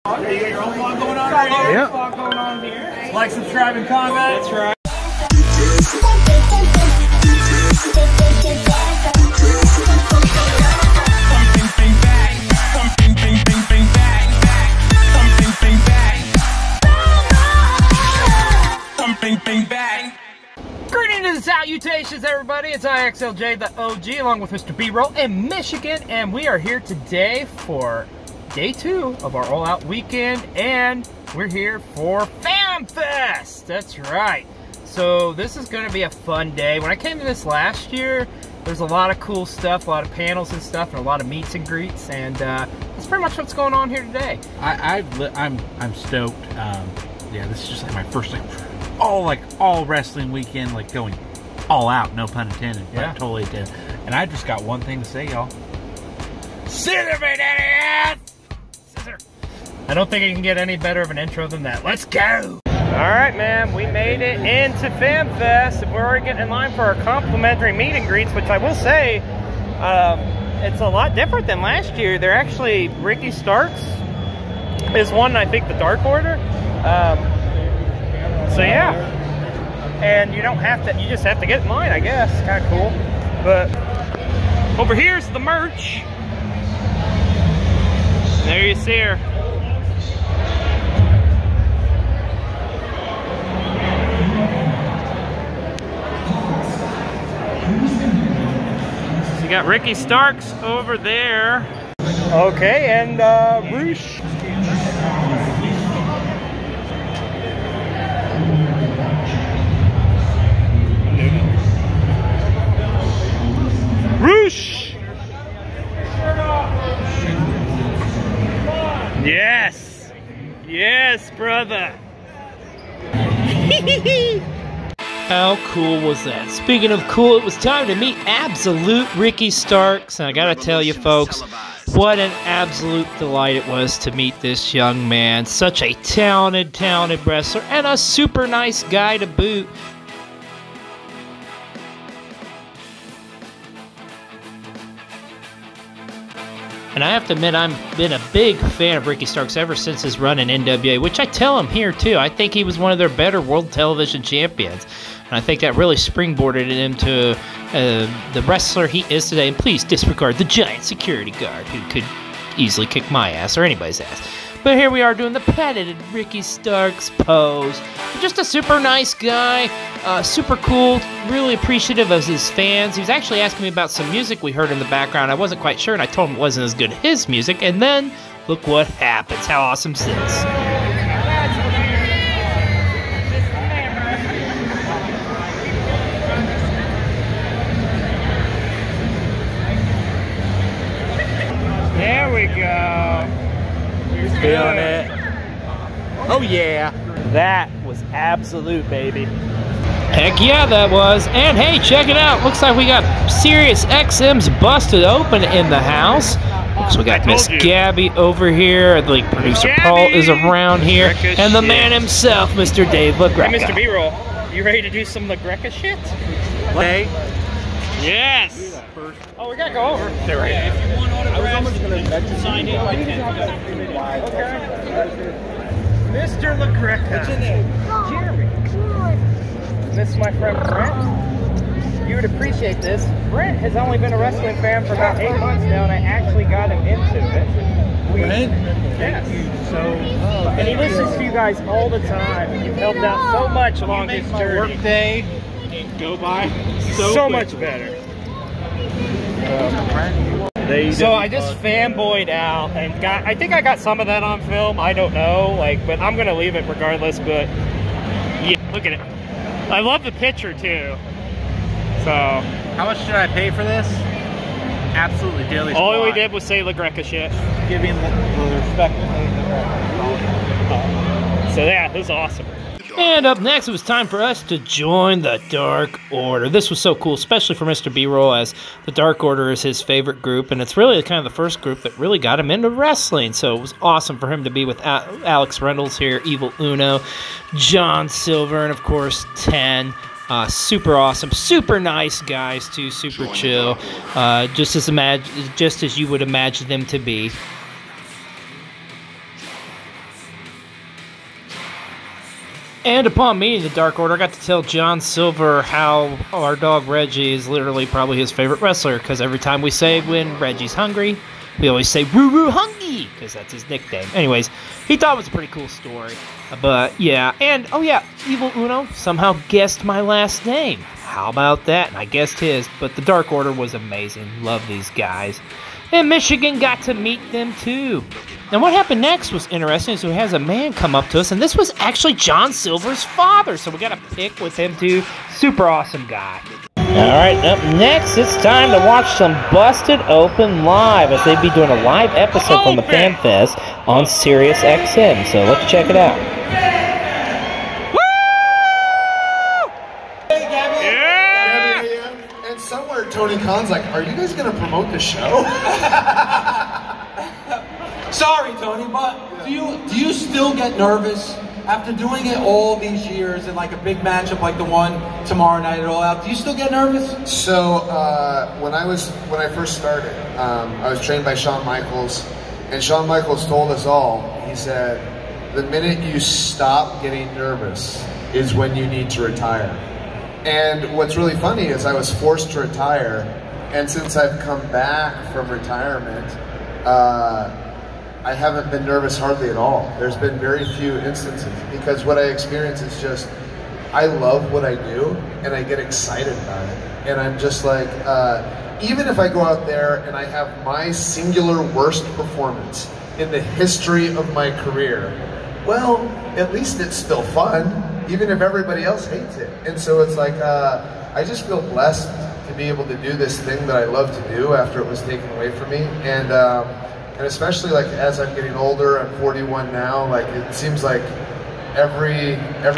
Okay, you got your own vlog going on right here? Yep. Vlog going on here. Like, subscribe, and comment. That's right. Greetings and salutations, everybody. It's Xlj the Og, along with Mr. B-Roll in Michigan, and we are here today for day 2 of our all-out weekend, and we're here for FanFest. That's right. So this is going to be a fun day. When I came to this last year, there's a lot of cool stuff, a lot of panels and stuff, and a lot of meets and greets, and that's pretty much what's going on here today. I'm stoked. Yeah, this is just like my first all wrestling weekend, like going all out, no pun intended, but totally did. And I just got one thing to say, y'all. Scissor me, daddy! Scissor. I don't think it can get any better of an intro than that. Let's go! Alright, man, we made it into FanFest, and we're already getting in line for our complimentary meet and greets, which I will say, it's a lot different than last year. They're actually, Ricky Starks is one, I think, the Dark Order. So yeah, and you don't have to, you just have to get in line, I guess. It's kind of cool. But over here's the merch. There you see her. So you got Ricky Starks over there. Okay, and Roosh. Roosh! Yes! Yes, brother! How cool was that? Speaking of cool, it was time to meet Absolute Ricky Starks. And I gotta tell you folks, what an absolute delight it was to meet this young man. Such a talented wrestler and a super nice guy to boot. And I have to admit, I've been a big fan of Ricky Starks ever since his run in NWA, which I tell him here too. I think he was one of their better world television champions. And I think that really springboarded him to the wrestler he is today. And please disregard the giant security guard who could easily kick my ass or anybody's ass. But here we are doing the patented Ricky Starks pose. Just a super nice guy, super cool, really appreciative of his fans. He was actually asking me about some music we heard in the background. I wasn't quite sure, and I told him it wasn't as good as his music. And then, look what happens. How awesome is this? There we go. Feeling it. Oh yeah. That was absolute, baby. Heck yeah, that was. And hey, check it out. Looks like we got Sirius XM's Busted Open in the house. Looks we got Miss Gabby over here. The producer Paul is around here. And the man himself, Mr. Dave LaGreca. Hey, Mr. B-Roll, you ready to do some LaGreca shit? Hey. Yes. Oh, we gotta go over. They're right. If you want autographs, sign in. Okay. Mr. LaGreca. What's your name? Jeremy. This is my friend Brent. You would appreciate this. Brent has only been a wrestling fan for about 8 months now, and I actually got him into it. Brent? Yes. And he listens to you guys all the time, and you've helped out so much along his journey. Work day go by so much better. So I just fanboyed out and I think I got some of that on film. I don't know, but I'm gonna leave it regardless. But yeah, look at it. I love the picture too. So how much did I pay for this? Absolutely daily. All we did was say LaGreca shit. Give him the respect. So yeah, it was awesome. And up next, it was time for us to join the Dark Order. This was so cool, especially for Mr. B-Roll, as the Dark Order is his favorite group, and it's really kind of the first group that really got him into wrestling. So it was awesome for him to be with Alex Reynolds here, Evil Uno, John Silver, and of course, 10. Super awesome, super nice guys too, super chill, just as you would imagine them to be. And upon meeting the Dark Order, I got to tell John Silver how our dog Reggie is literally probably his favorite wrestler, because every time we say when Reggie's hungry, we always say "Woo Woo Hungry," because that's his nickname. Anyways, he thought it was a pretty cool story. But yeah, and oh yeah, Evil Uno somehow guessed my last name. How about that? And I guessed his, but the Dark Order was amazing. Love these guys. And Michigan got to meet them too. Now what happened next was interesting, so he has a man come up to us, and this was actually John Silver's father, so we got a pic with him too. Super awesome guy. Alright, up next, it's time to watch some Busted Open Live, as they'd be doing a live episode from the Fan Fest on Sirius XM, so let's check it out. Somewhere Tony Khan's like, are you guys going to promote the show? Sorry, Tony, but do you still get nervous after doing it all these years and like a big matchup like the one tomorrow night at All Out? Do you still get nervous? So when I first started, I was trained by Shawn Michaels, and Shawn Michaels told us all, he said, the minute you stop getting nervous is when you need to retire. And what's really funny is I was forced to retire, and since I've come back from retirement, I haven't been nervous hardly at all. There's been very few instances, because what I experience is just, I love what I do, and I get excited about it. And I'm just like, even if I go out there and I have my singular worst performance in the history of my career, well, at least it's still fun, even if everybody else hates it. And so it's like, I just feel blessed to be able to do this thing that I love to do after it was taken away from me. And especially like as I'm getting older, I'm 41 now, like it seems like every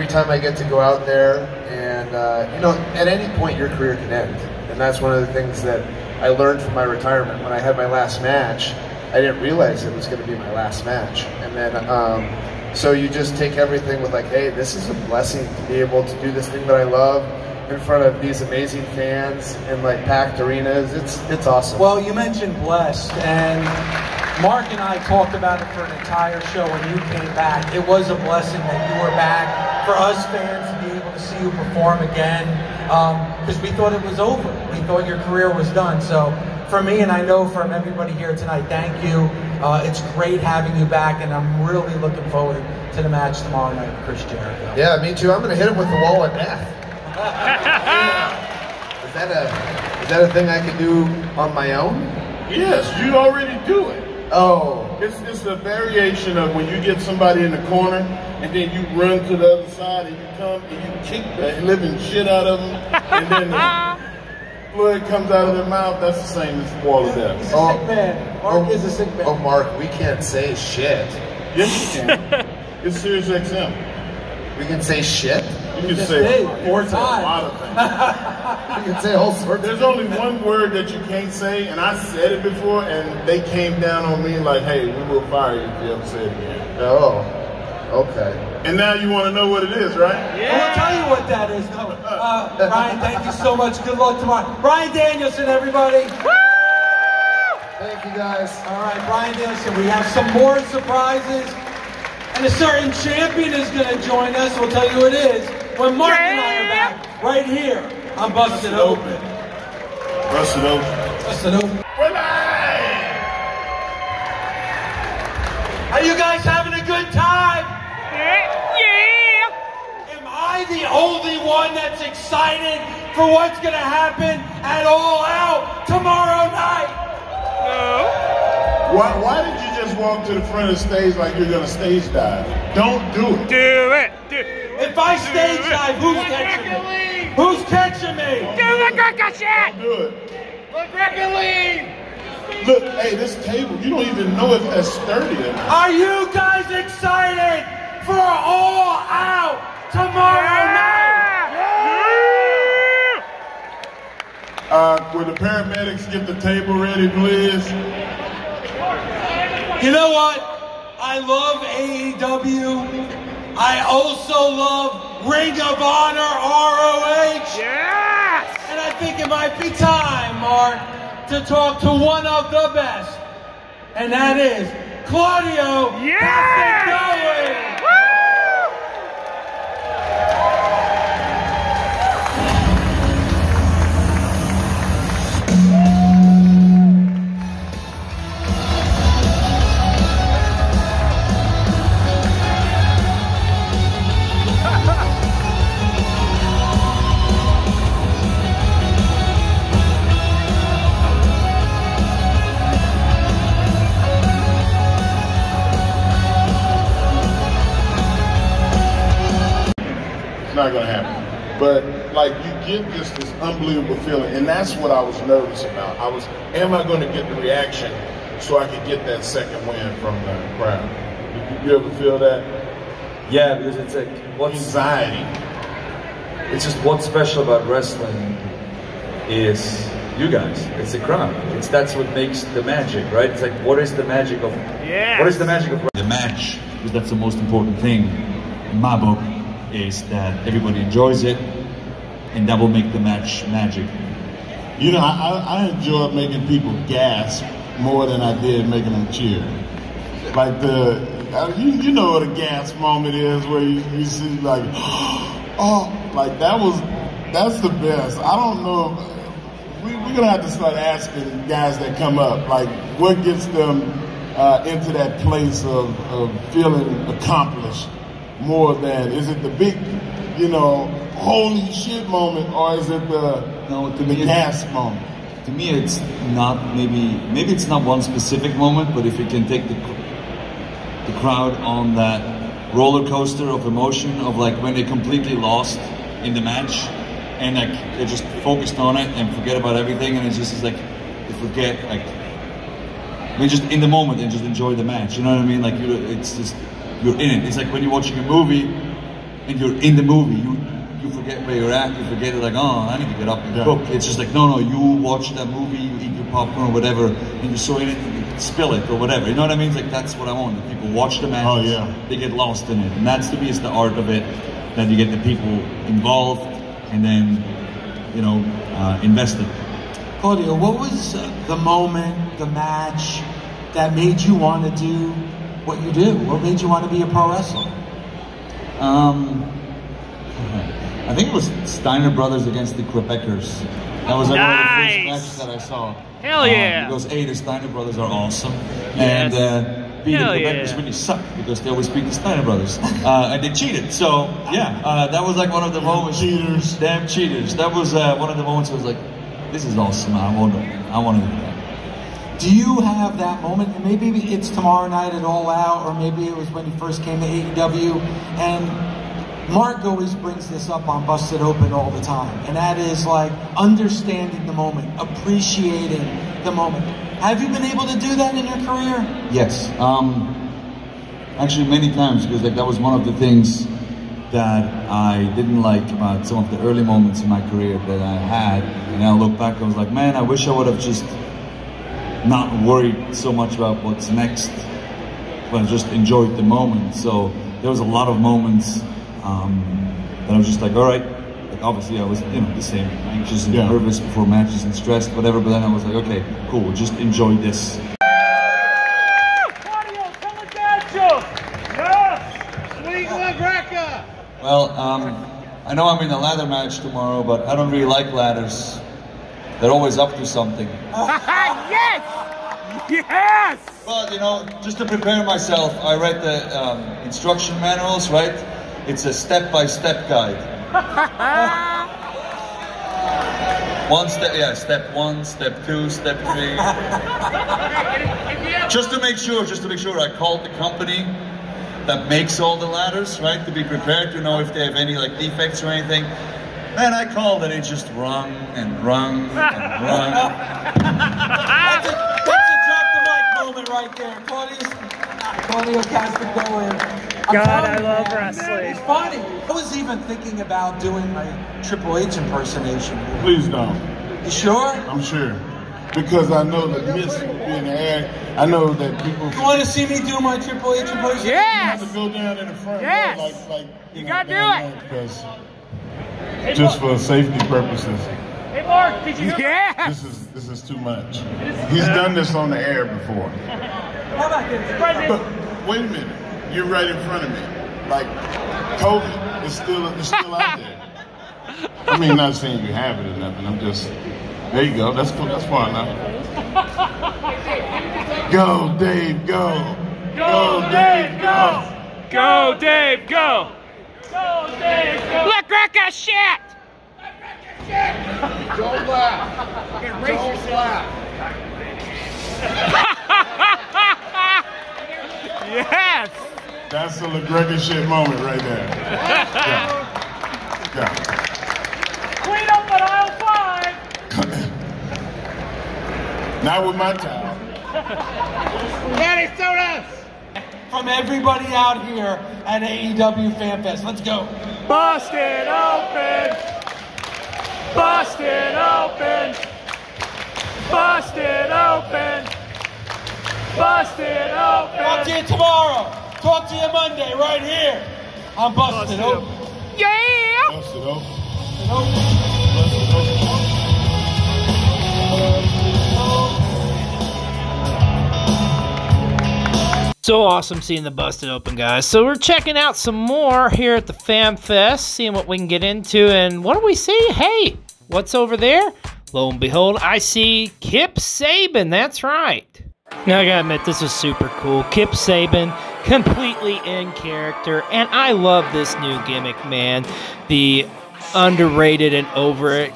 time I get to go out there, and you know, at any point your career can end. And that's one of the things that I learned from my retirement. When I had my last match, I didn't realize it was going to be my last match. And then, so you just take everything with like, hey, this is a blessing to be able to do this thing that I love in front of these amazing fans and like packed arenas. It's awesome. Well, you mentioned blessed, and Mark and I talked about it for an entire show when you came back. It was a blessing that you were back, for us fans to be able to see you perform again, because we thought it was over. We thought your career was done. So for me, and I know from everybody here tonight, thank you. It's great having you back, and I'm really looking forward to the match tomorrow night with Chris Jericho. Yeah, me too. I'm going to hit him with the wall of death. Is that a thing I can do on my own? Yes, you already do it. Oh. It's a variation of when you get somebody in the corner and then you run to the other side and you come and you kick the living shit out of them, and then the blood comes out of their mouth. That's the same as wall of death. He's a sick man. Mark is a sick man. Oh, Mark, we can't say shit. Yes, you can. It's Sirius XM. We can say shit? You can say 4 times. A lot of things. You can say all sorts. There's only one word that you can't say, and I said it before, and they came down on me like, hey, we will fire you if you ever say it again. Oh, okay. And now you want to know what it is, right? Yeah. I will tell you what that is. No. Ryan, thank you so much. Good luck tomorrow. Brian Danielson, everybody. Woo! Thank you, guys. All right, Brian Danielson, we have some more surprises. And a certain champion is going to join us. We'll tell you who it is when Mark and I are back right here on Busted Open. Busted Open. Busted Open. We're live! Are you guys having a good time? Yeah! Am I the only one that's excited for what's going to happen at All Out tomorrow night? No. Why did you just walk to the front of the stage like you're going to stage dive? Don't do it. Do it. If I stage dive, who's catching me? Who's catching me? Do the cricket shit. Don't do it. Look, cricket lead. Look, hey, this table, you don't even know if that's sturdy or not. Are you guys excited for All Out tomorrow night? Will the paramedics get the table ready, please? You know what? I love AEW. I also love Ring of Honor, ROH. Yes! And I think it might be time, Mark, to talk to one of the best. And that is Claudio Castagnoli. not going to happen. But like you get this unbelievable feeling, and that's what I was nervous about. Am I going to get the reaction so I could get that second win from the crowd? You ever feel that? Yeah, because it's like anxiety. It's just what's special about wrestling is you guys. It's the crowd. That's what makes the magic, right? It's like what is the magic of? Yeah. What is the magic of the match? Because that's the most important thing in my book. Is that everybody enjoys it, and that will make the match magic. You know, I enjoyed making people gasp more than I did making them cheer. Like you know what a gasp moment is, where you see like, oh, like that's the best. I don't know. We're gonna have to start asking guys that come up, like, what gets them into that place of feeling accomplished. More than, is it the big, you know, holy shit moment, or is it the gasp moment? To me, it's not maybe it's not one specific moment, but if you can take the crowd on that roller coaster of emotion of like when they completely lost in the match and like they're just focused on it and forget about everything, and it's just like they forget, like, I mean, just in the moment and just enjoy the match. You know what I mean? Like it's just. You're in it. It's like when you're watching a movie and you're in the movie, you forget where you're at, you forget it, like, oh, I need to get up and cook. It's just like, no, you watch that movie, you eat your popcorn or whatever, and you're so in it, you spill it or whatever. You know what I mean? It's like, that's what I want. The people watch the match, they get lost in it. And that's, to me, is the art of it, that you get the people involved and then, you know, invested. Claudio, what was the moment, the match, that made you want to do what you do? What made you want to be a pro wrestler? I think it was Steiner Brothers against the Quebecers. That was like one of the first matches that I saw. Hell yeah! Because A, the Steiner Brothers are awesome, yes. And B, the Quebecers really suck because they always beat the Steiner Brothers, and they cheated. So yeah, that was like one of the moments. Cheaters, damn cheaters! That was one of the moments where I was like, this is awesome. I want to do that. Do you have that moment, and maybe it's tomorrow night at All Out, or maybe it was when you first came to AEW, and Mark always brings this up on Busted Open all the time, and that is like understanding the moment, appreciating the moment. Have you been able to do that in your career? Yes, actually many times, because like that was one of the things that I didn't like about some of the early moments in my career that I had, and I look back, I was like, man, I wish I would have just not worried so much about what's next, but just enjoyed the moment. So there was a lot of moments that I was just like, all right, like obviously I was, you know, the same, anxious and nervous before matches and stressed, whatever, but then I was like, okay, cool, just enjoy this. Well, I know I'm in a ladder match tomorrow, but I don't really like ladders. They're always up to something. Yes! Yes! Well, you know, just to prepare myself, I read the instruction manuals, right? It's a step-by-step guide. Step 1, step 2, step 3. Just to make sure, I called the company that makes all the ladders, right? To be prepared to know if they have any like defects or anything. Man, I called and it just rung and rung and rung. That's a drop the mic moment right there. Claudio Castagnoli. God, I love wrestling. It's funny. I was even thinking about doing my Triple H impersonation. Please don't. You sure? I'm sure. Because I know the mist will be in the air. I know that people... You want to see me do my Triple H impersonation? Yes! You have to go down in the front yes! row, like you gotta do it! Because just for safety purposes. Hey Mark, did you... Yeah! This is too much. He's done this on the air before. How about this? But wait a minute. You're right in front of me. Like, COVID is still out there. I mean, not saying you have it or nothing. I'm just... There you go. That's cool. That's far enough. Go, Dave, go. Go, Dave, go. Go, Dave, go. Go, Dave, go. Look, Rebecca, shit. Don't laugh. Don't laugh. Yes. That's a LaGregor shit moment right there. Yeah. Yeah. Clean up at aisle 5. Not with my towel. Daddy sodas. From everybody out here at AEW Fan Fest. Let's go. Busted open. Busted open. Busted open. Busted open. Talk to you tomorrow. Talk to you Monday right here. I'm Busted Open. Yeah. Busted open. So awesome seeing the Busted Open, guys. So we're checking out some more here at the Fan Fest, seeing what we can get into. And what do we see? Hey, what's over there? Lo and behold, I see Kip Sabian. That's right. Now, I gotta admit, this is super cool. Kip Sabian, completely in character. And I love this new gimmick, man. The underrated and over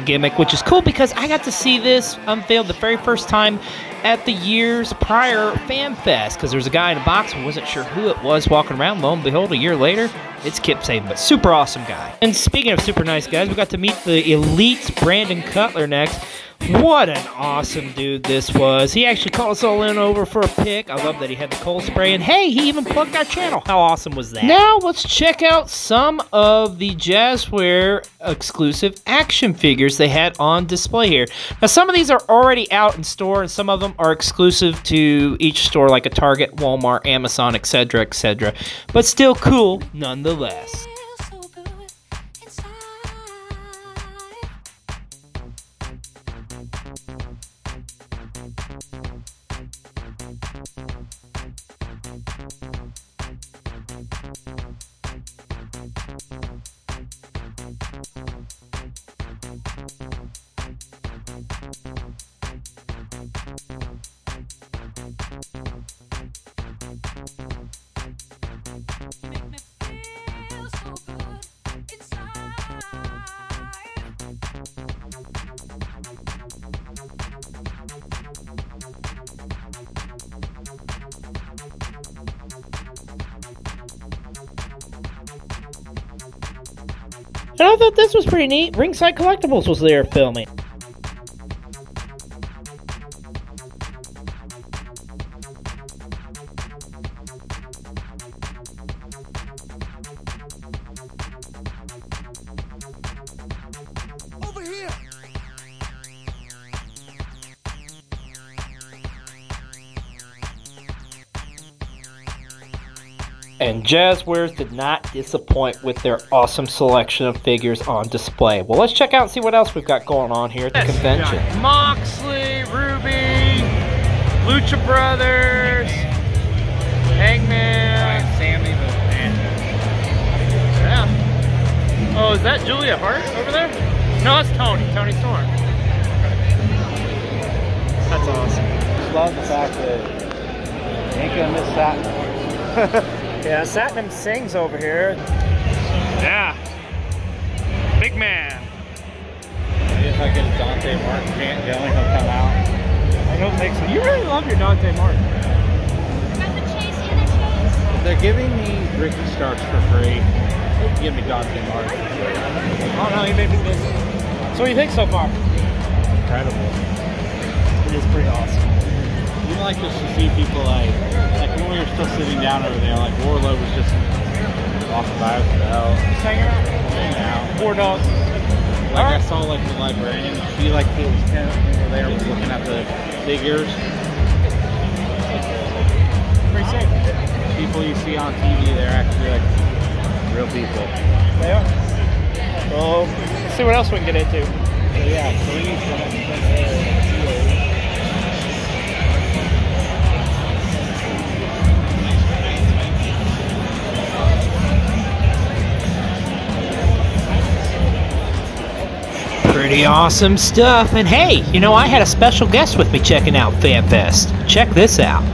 gimmick, which is cool because I got to see this unveiled the very first time at the year's prior Fan Fest, because there was a guy in a box and wasn't sure who it was walking around. Lo and behold, a year later, it's Kip Sabian, but super awesome guy. And speaking of super nice guys, we got to meet the Elite's Brandon Cutler next. What an awesome dude this was. He actually called us all in over for a pic. I love that he had the cold spray, and hey, he even plugged our channel. How awesome was that? Now let's check out some of the Jazzware exclusive action figures they had on display here. Now, some of these are already out in store, and some of them are exclusive to each store, like a Target, Walmart, Amazon, etc., etc. But still cool nonetheless. And I thought this was pretty neat. Ringside Collectibles was there filming. Over here. And Jazzwares did not disappoint with their awesome selection of figures on display. Well, let's check out and see what else we've got going on here at the convention. Moxley, Ruby, Lucha Brothers, Hangman, Sammy the Man. Yeah. Oh, is that Julia Hart over there? No, it's Tony Storm. That's awesome. Just love the fact that you ain't gonna miss that. Yeah, Satnam Singh's over here. Yeah. Big man. Maybe if I get a Dante Martin chant going, he'll come out. I don't think so. You really love your Dante Martin. If they're giving me Ricky Starks for free, they can give me Dante Martin. Oh no, he may be busy. So what do you think so far? Incredible. It is pretty awesome. Even like just to see people like when we were still sitting down over there, like Warlow was just walking by with the bell. Just hanging out. War dogs. Like I saw like the librarian, she like he was kind of over there was looking at the figures. Pretty safe. People you see on TV, they're actually like real people. They are. Well, let's see what else we can get into. So yeah, please. Pretty awesome stuff. And hey, you know, I had a special guest with me checking out FanFest. Check this out.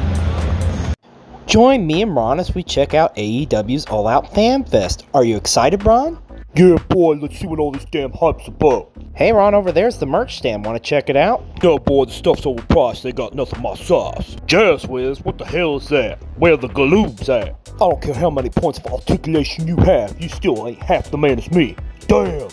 Join me and Ron as we check out AEW's All Out FanFest. Are you excited, Ron? Yeah, boy, let's see what all this damn hype's about. Hey, Ron, over there's the merch stand. Want to check it out? No, boy, the stuff's overpriced. They got nothing my size. Jazzwares, what the hell is that? Where the galoobs at? I don't care how many points of articulation you have, you still ain't half the man as me. Damn.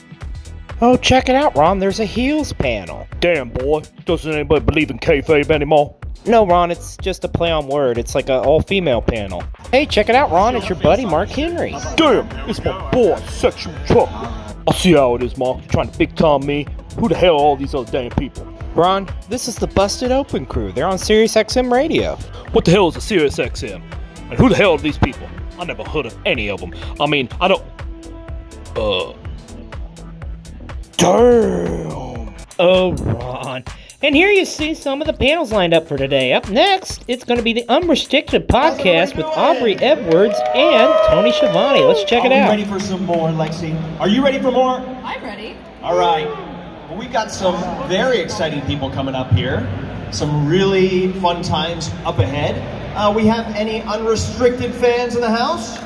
Oh, check it out, Ron. There's a heels panel. Damn, boy. Doesn't anybody believe in kayfabe anymore? No, Ron, it's just a play on word. It's like an all-female panel. Hey, check it out, Ron. It's your buddy, Mark Henry. Damn, it's my boy, Sexual Chocolate. I see how it is, Mark. You're trying to big-time me. Who the hell are all these other damn people? Ron, this is the Busted Open crew. They're on Sirius XM Radio. What the hell is a Sirius XM? And who the hell are these people? I never heard of any of them. I mean, I don't... Damn. Oh, Ron. And here you see some of the panels lined up for today. Up next, it's going to be the Unrestricted podcast with Aubrey Edwards and Tony Schiavone. Let's check it out. Are you ready for some more, Lexi? Are you ready for more? I'm ready. All right. Well, we've got some very exciting people coming up here. Some really fun times up ahead. We have any Unrestricted fans in the house?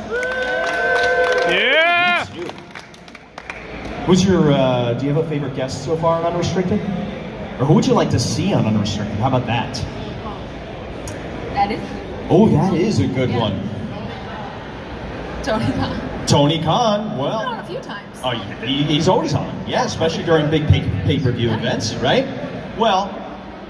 Yeah! Who's your, do you have a favorite guest so far on Unrestricted? Or who would you like to see on Unrestricted? How about that? That is. Oh, that is a good one. Tony Khan. Tony Khan, well. He's been on a few times. Oh, he's always on. Yeah, especially during big pay-per-view events, right? Well,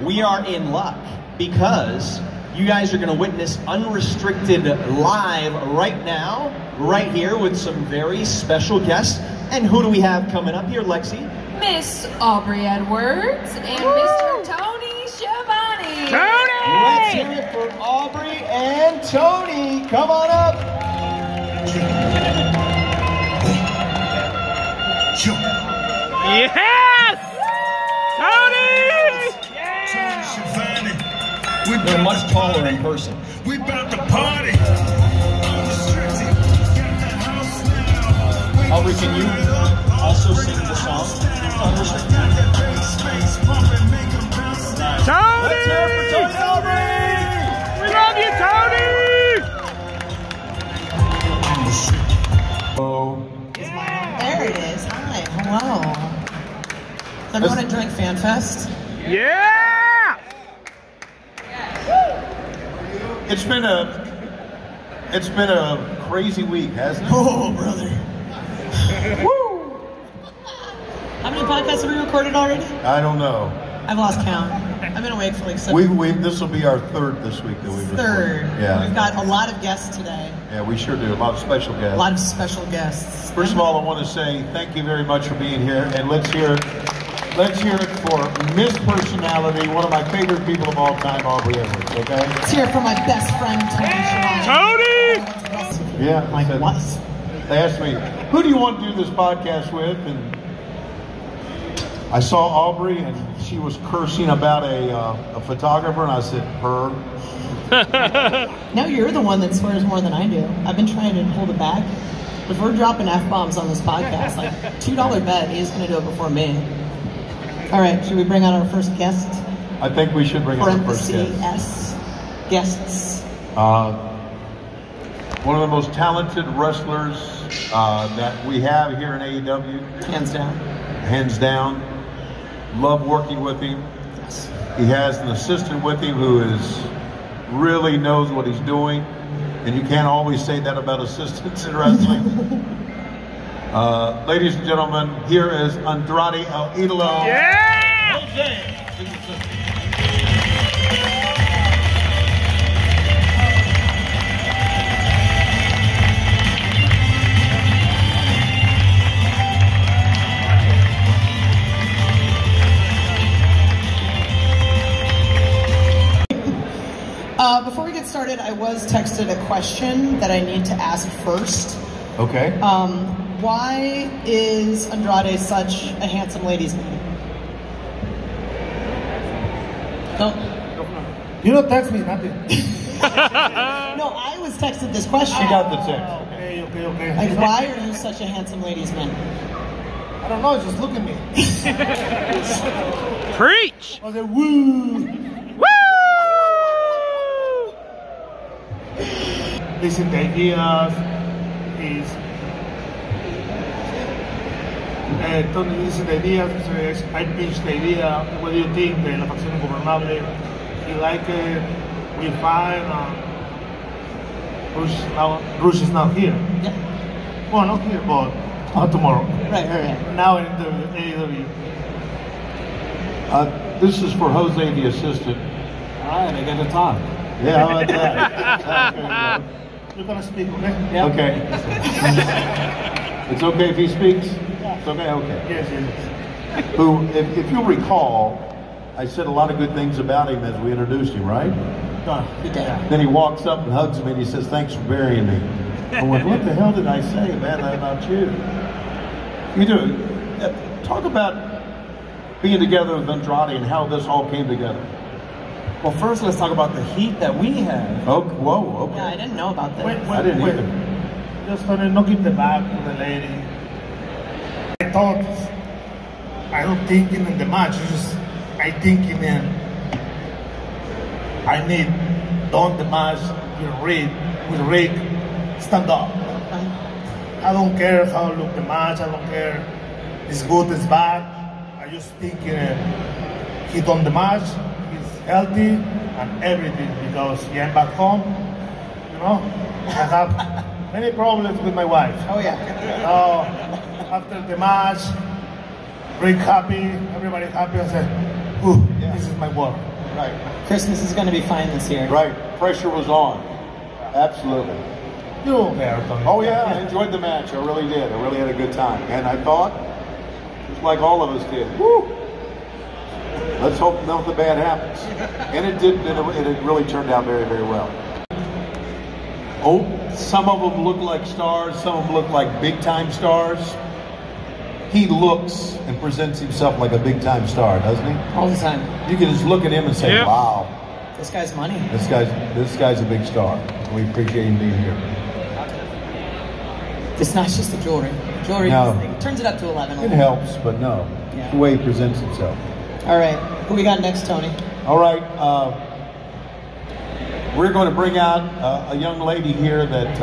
we are in luck because you guys are going to witness Unrestricted live right now, right here with some very special guests. And who do we have coming up here, Lexi? Miss Aubrey Edwards and Mr. Tony Schiavone. Tony! Let's hear it for Aubrey and Tony. Come on up. Yes! Tony! They're much taller in person. We about to party. Aubrey, can you also sing the song? Tony! Let's hear it for Tony Aubrey! We love you, Tony! There it is. Hi. Hello. Is everyone enjoying FanFest? Yeah! It's been a crazy week, hasn't it? Oh, brother. Woo! How many podcasts have we recorded already? I don't know. I've lost count. I've been awake for like 7 This will be our third this week that we've Third. recorded. Yeah. We've got a lot of guests today. Yeah, we sure do. A lot of special guests. A lot of special guests. First of all, I want to say thank you very much for being here, and let's hear it for Miss Personality, one of my favorite people of all time, Aubrey Edwards, okay? Let's hear it for my best friend, Tony Schiavone. Tony! Yeah. Like what? They asked me, who do you want to do this podcast with? And I saw Aubrey, and she was cursing about a photographer, and I said, her. No, you're the one that swears more than I do. I've been trying to hold it back. If we're dropping F-bombs on this podcast, like $2 bet, he's going to do it before me. All right, should we bring out our first guest? I think we should bring out our first guest. Guests. One of the most talented wrestlers that we have here in AEW. Hands down. Hands down. Love working with him. Yes. He has an assistant with him who really knows what he's doing. And you can't always say that about assistants in wrestling. Ladies and gentlemen, here is Andrade El Idolo. Yeah! Before we get started, I was texted a question that I need to ask first. Okay. Why is Andrade such a handsome ladies' man? Don't. You don't text me nothing. No, I was texted this question. She got the text. Okay. Like, why are you such a handsome ladies' man? I don't know, just look at me. Preach! I said, woo! Listen, the idea is Tony, listen, the idea is I pitched the idea. What do you think? La facción ingobernable. You like it? We fine. Rush is not here. Yeah. Well, not here, but Not tomorrow. Right. Now in the AEW. This is for Jose, the assistant. All right, I got the time. Yeah, how about that? You're gonna speak, okay? Yeah. Okay. It's okay if he speaks? It's okay? Okay. Yes. Who, if you'll recall, I said a lot of good things about him as we introduced him, right? Then he walks up and hugs me and he says, "Thanks for burying me." I went, "What the hell did I say about you?" You do. Talk about being together with Andrade and how this all came together. Well, first let's talk about the heat that we have. Oh, whoa, okay. Yeah, I didn't know about this. I didn't either. Just for not give the back to the lady. I don't think in the match. I think I need done the match with Rick, stand up. I don't care how look the match. I don't care it's good, it's bad. I just think he done the match. He's healthy and everything because I'm back home. You know, I have many problems with my wife. Oh yeah. So after the match, Rick happy, everybody happy. I said, "Ooh, this is my work." Right. Christmas is going to be fine this year. Right. Pressure was on. Absolutely. You don't care, Tony. Oh yeah, I enjoyed the match. I really did. I really had a good time. And I thought, just like all of us did, woo! Let's hope nothing bad happens. And it did, and it really turned out very, very well. Oh, some of them look like stars, some of them look like big-time stars. He looks and presents himself like a big-time star, doesn't he? All the time. You can just look at him and say, wow. This guy's money. This guy's a big star. We appreciate him being here. It's not just the jewelry. Jewelry turns it up to 11. It helps, but no. Yeah. The way he presents himself. All right. Who we got next, Tony? All right. We're going to bring out a young lady here that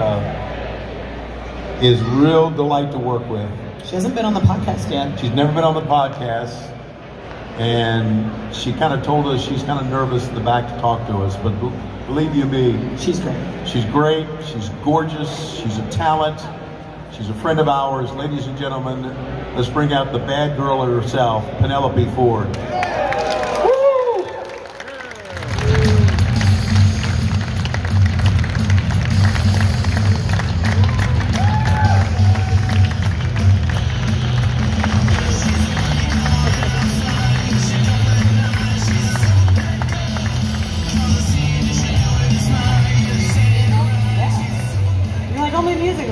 is real delight to work with. She hasn't been on the podcast yet. She's never been on the podcast. And she kind of told us she's kind of nervous in the back to talk to us. But believe you me, she's great. She's great. She's gorgeous. She's a talent. She's a friend of ours. Ladies and gentlemen, let's bring out the bad girl herself, Penelope Ford.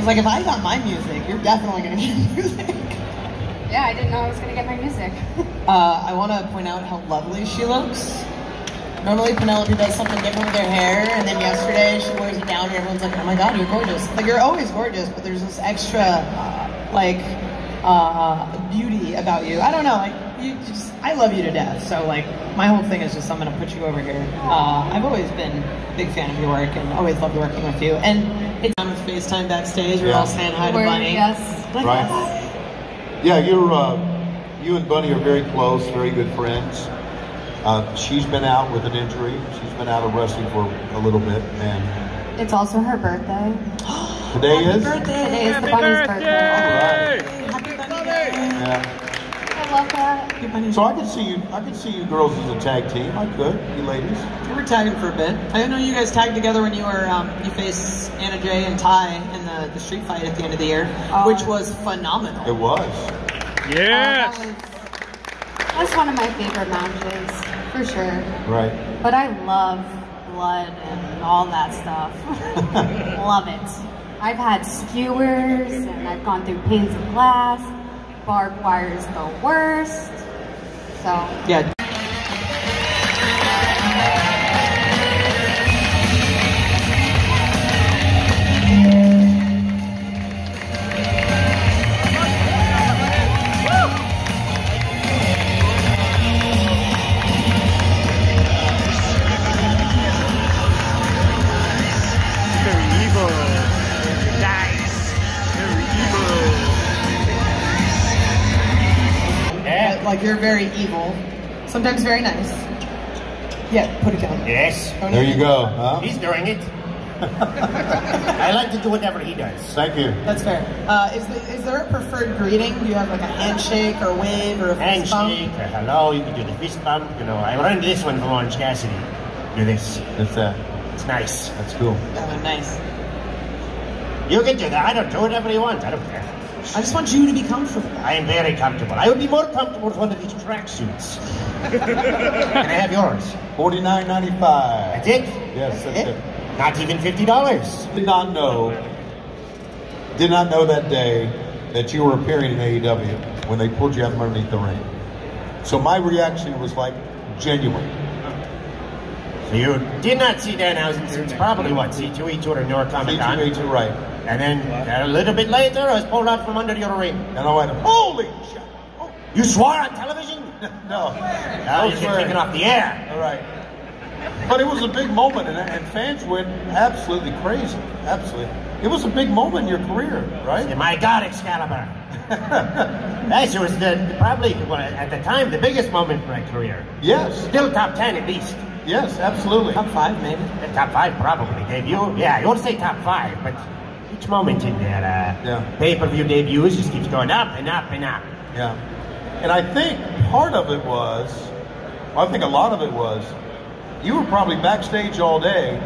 Like, if I got my music, you're definitely going to get music. Yeah, I didn't know I was going to get my music. I want to point out how lovely she looks. Normally, Penelope does something different with her hair, and then yesterday she wears it down, and everyone's like, "Oh my God, you're gorgeous!" Like, you're always gorgeous, but there's this extra, beauty about you. I don't know, like, I love you to death. So, like, my whole thing is just I'm going to put you over here. I've always been a big fan of your work, and always loved working with you. And it's on with FaceTime backstage. We're all saying hi to Bunny. Yes. Right. Yeah, you and Bunny are very close, very good friends. She's been out with an injury. She's been out of wrestling for a little bit, and it's also her birthday. Today is? Today is the Bunny's birthday. All right. Happy birthday. Yeah. I love that. So I could see you girls as a tag team. I could, you ladies. We were tagging for a bit. I know you guys tagged together when you were you faced Anna Jay and Ty in the street fight at the end of the year, which was phenomenal. It was. Yes. That's one of my favorite matches, for sure. Right. But I love blood and all that stuff. Love it. I've had skewers and I've gone through panes of glass. Barbed wire is the worst. So yeah. Like, you're very evil, sometimes very nice. Yeah, put it down. Yes. There you go. Huh? He's doing it. I like to do whatever he does. Thank you. That's fair. Is there a preferred greeting? Do you have like a handshake or wave or a fist bump? Handshake or hello, you can do the fist bump. You know, I learned this one from Orange Cassidy. Do this. That's that. It's nice. That's cool. Oh, nice. You can do that. I don't do whatever you want. I don't care. I just want you to be comfortable. I am very comfortable. I would be more comfortable with one of these tracksuits. Can I have yours? $49.95. That's it? Yes, that's it. Not even $50. Did not know that day that you were appearing in AEW when they pulled you out from underneath the ring. So my reaction was like genuine. So you did not see Danhausen since probably what, C2E2 or New York Comic Con? C2E2, right. And then a little bit later, I was pulled out from under your ring. And I went, holy shit! Oh. You swore on television? No. Now you get taken off the air. All right. But it was a big moment, and fans went absolutely crazy. Absolutely. It was a big moment in your career, right? My God, Excalibur. Yes, it was probably, at the time, the biggest moment in my career. Yes. Still top 10 at least. Yes, absolutely. Top 5, maybe? Top 5 probably. Debut? Yeah, you want to say top 5, but each moment in their pay-per-view debuts just keeps going up and up and up. Yeah. And I think part of it was, I think a lot of it was, you were probably backstage all day,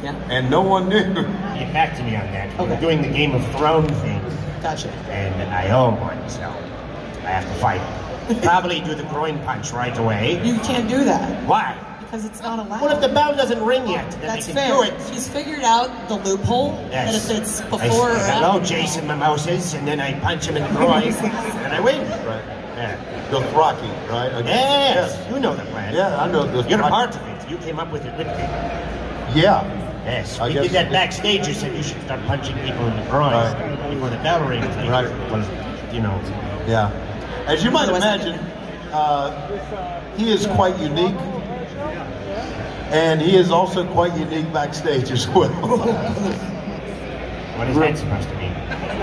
and no one knew. Get back to me on that. Okay. We're doing the Game of Thrones thing. Gotcha. And I own one, so I have to fight. Probably do the groin punch right away. You can't do that. Why? Because it's not allowed. Well, if the bell doesn't ring yet, then that's they can fair. do it. He's figured out the loophole. Yes. And if it's before or after. Hello, Jason Mimosas, and then I punch him in the groin, and I win. Right. Yeah. Dothraki, right? Yes. You know the plan. Yeah, I know Dothraki. You're a part of it. You came up with it with me. Yeah. Yes. We did that backstage. You said you should start punching people in the groin before the bell rings. Right. Well, you know. Yeah. As you might imagine, he is quite unique. And he is also quite unique backstage as well. What is that supposed to mean?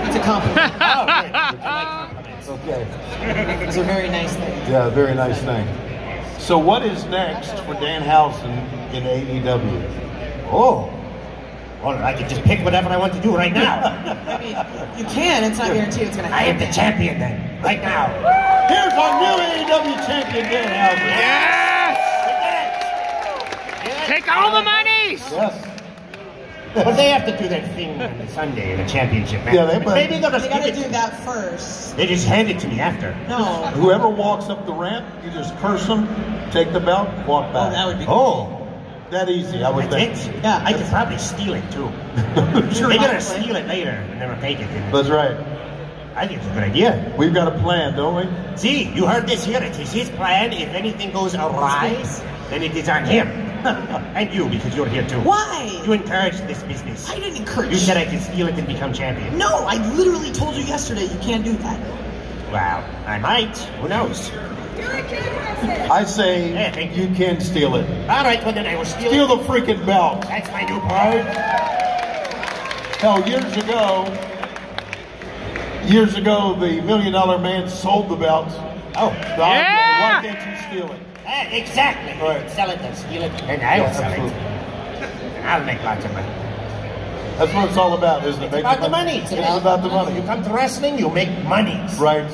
It's a compliment. Oh, good. I like compliments. Okay. It's a very nice thing. Yeah, very nice thing. So what is next for Danhausen in AEW? Oh. Well, I can just pick whatever I want to do right now. I mean, you can. It's not guaranteed it's going to I happen. am the champion then, right now. Here's our new AEW champion, Danhausen. Yes! Take all the monies! Yes. Well, they have to do that thing on Sunday, the championship match. Yeah, maybe they'll just They got to do that first. They just hand it to me after. No. Whoever walks up the ramp, you just curse them, take the belt, walk back. Oh, that would be cool. That easy, I would think. Yeah. I could probably steal it too. They're gonna steal it later and never take it. That's right. I think it's a good idea. We've got a plan, don't we? See, you heard this here. It is his plan. If anything goes awry, then it is on him. And you, because you're here too. Why? You encouraged this business. I didn't encourage you. said I could steal it and become champion. No, I literally told you yesterday you can't do that. Well, I might. Who knows? I say you can steal it. All right, well then I will steal the freaking belt. That's my new plan. Hell, years ago, the $1 Million Man sold the belt. Oh, yeah! Why can't you steal it? Exactly. Right. Sell it and steal it, and I will sell it. And I'll make lots of money. That's what it's all about, isn't it? It's about the money. It's about the money. You come to wrestling, you make money. Right.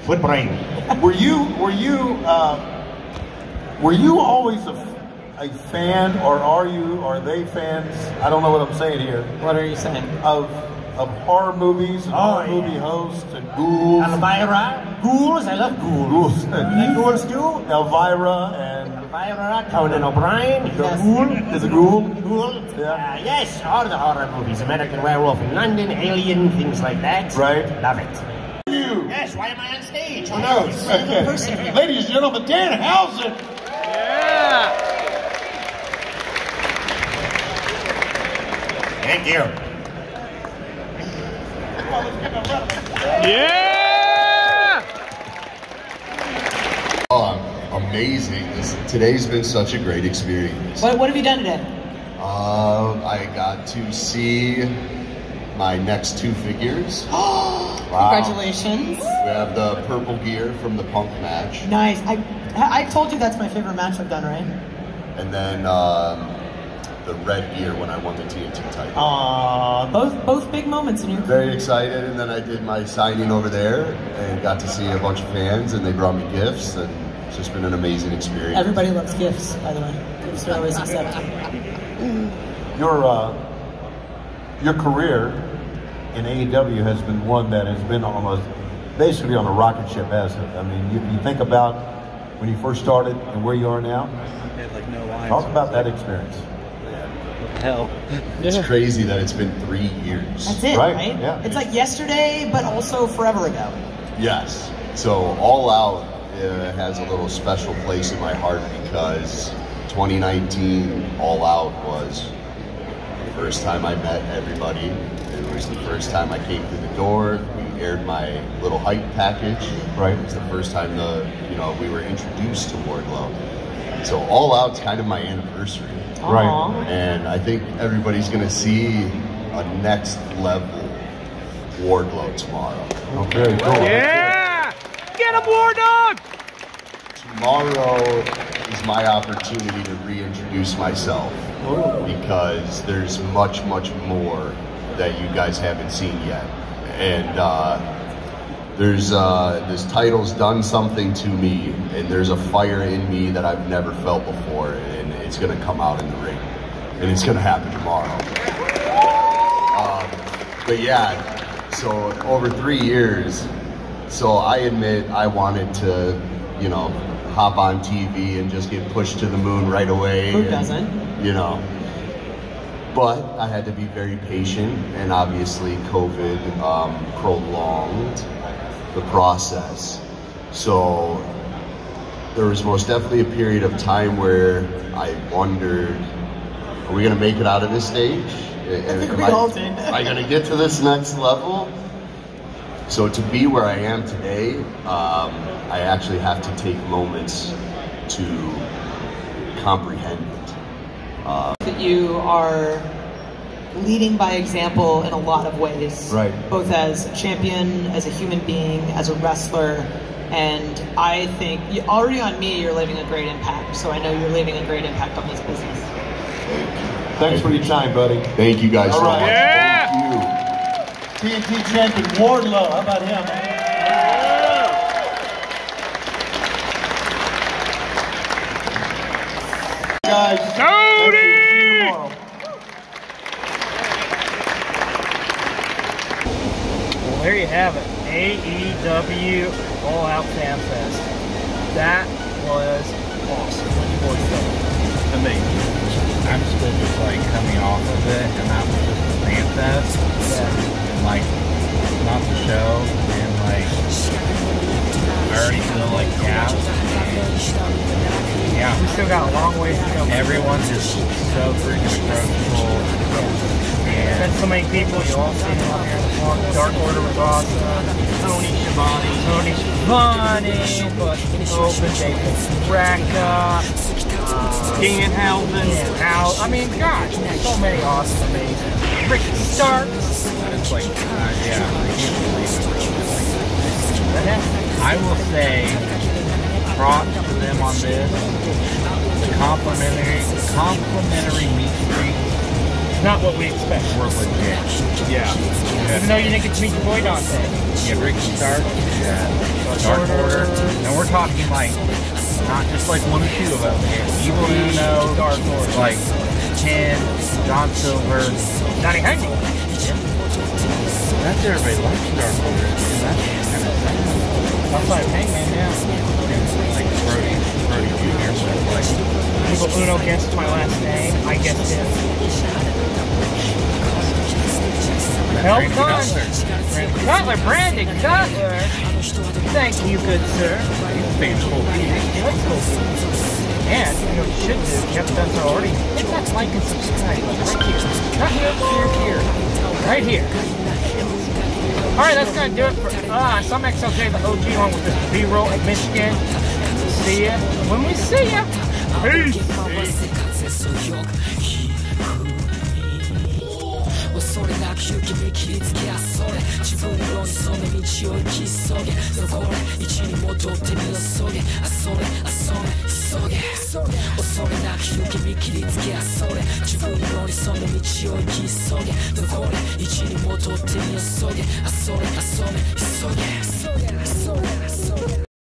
Good brain. Were you always a fan, or are they fans? I don't know what I'm saying here. What are you saying? Of horror movies and horror movie hosts and ghouls. Elvira. Ghouls? I love ghouls. Ghouls. You like ghouls too? Elvira and... Elvira, Conan O'Brien. Is a ghoul? Is a ghoul? Ghoul? Yeah. Yes, all the horror movies. American Werewolf in London, Alien, things like that. Right. Love it. Yes, why am I on stage? Who knows? Okay. Ladies and gentlemen, Danhausen. Yeah. Thank you. Yeah! Oh, amazing. Today's been such a great experience. What have you done today? I got to see my next 2 figures. Wow. Congratulations. We have the purple gear from the Punk match. Nice. I told you that's my favorite match I've done, right? And then the red gear when I won the TNT title. Both big moments in your career. Very excited, and then I did my signing over there and got to see a bunch of fans, and they brought me gifts, and it's just been an amazing experience. Everybody loves gifts, by the way. Gifts are always accepted. Your career in AEW has been one that has been almost basically on a rocket ship, hasn't it? I mean, you think about when you first started and where you are now. Like no lines. Talk about that experience. What the hell? It's crazy that it's been 3 years. That's it, right? Yeah. It's like yesterday, but also forever ago. Yes. So All Out has a little special place in my heart because 2019 All Out was the first time I met everybody. It was the first time I came through the door. We aired my little hype package. Right. It was the first time we were introduced to Wardlow. So All Out's kind of my anniversary. Right. And I think everybody's gonna see a next level Wardlow tomorrow. Oh, very cool. Yeah! Get him, War Dog! Tomorrow is my opportunity to reintroduce myself because there's much, much more that you guys haven't seen yet. And this title's done something to me, and there's a fire in me that I've never felt before, and it's gonna come out in the ring, and it's gonna happen tomorrow. But yeah, so over 3 years, so I admit I wanted to, hop on TV and just get pushed to the moon right away. Who doesn't? But I had to be very patient, and obviously COVID prolonged the process. So there was most definitely a period of time where I wondered, are we gonna make it out of this stage? Am I gonna get to this next level? So to be where I am today, I actually have to take moments to comprehend it. That you are leading by example in a lot of ways. Right. Both as a champion, as a human being, as a wrestler. And I think already on me, you're leaving a great impact. So I know you're leaving a great impact on this business. Thanks for your time, buddy. Thank you guys so much. Yeah! Thank you. TNT champion Wardlow, how about him? Guys, Cody! see you tomorrow. Well, there you have it. AEW All Out Fan Fest. That was awesome. What do you boys think? Amazing. I'm still just coming off of it, and that was just a fan fest. Yeah. And not the show, and I already feel yeah. We still got a long ways to go. Everyone's just so freaking approachable. And there's so many people you all seen on here before. Dark Order was awesome. Tony Schiavone, but Open, David Racka, Danhausen. I mean, gosh, so many awesome, amazing. Ricky Starks. It's yeah, I can't believe it. I will say, props to them on this. The complimentary meet and greets. Not what we expect. We're legit. Yeah. Even though you didn't get to meet your boy Dante. Yeah, Ricky Stark. Yeah. Dark Order. And we're talking not just one or two of them. Evil Uno, Dark Order. Ken, John Silver, Johnny Hangman. That's everybody likes Dark Order. And that's kind of sad. Outside of Hangman, yeah. Brody Jr. Evil Uno guessed my last name. I guessed him. Brandon Cutler. Thank you, good sir. And, you should do, if you haven't done so already, hit that like and subscribe button right here. Not here. Right here. Alright, that's going to do it for us. I'm Xlj the OG along with Mr. B-Roll in Michigan. See ya when we see ya. Peace. Peace. その道を行き急げ残れ一に戻ってみ急げあそれ急げ急げ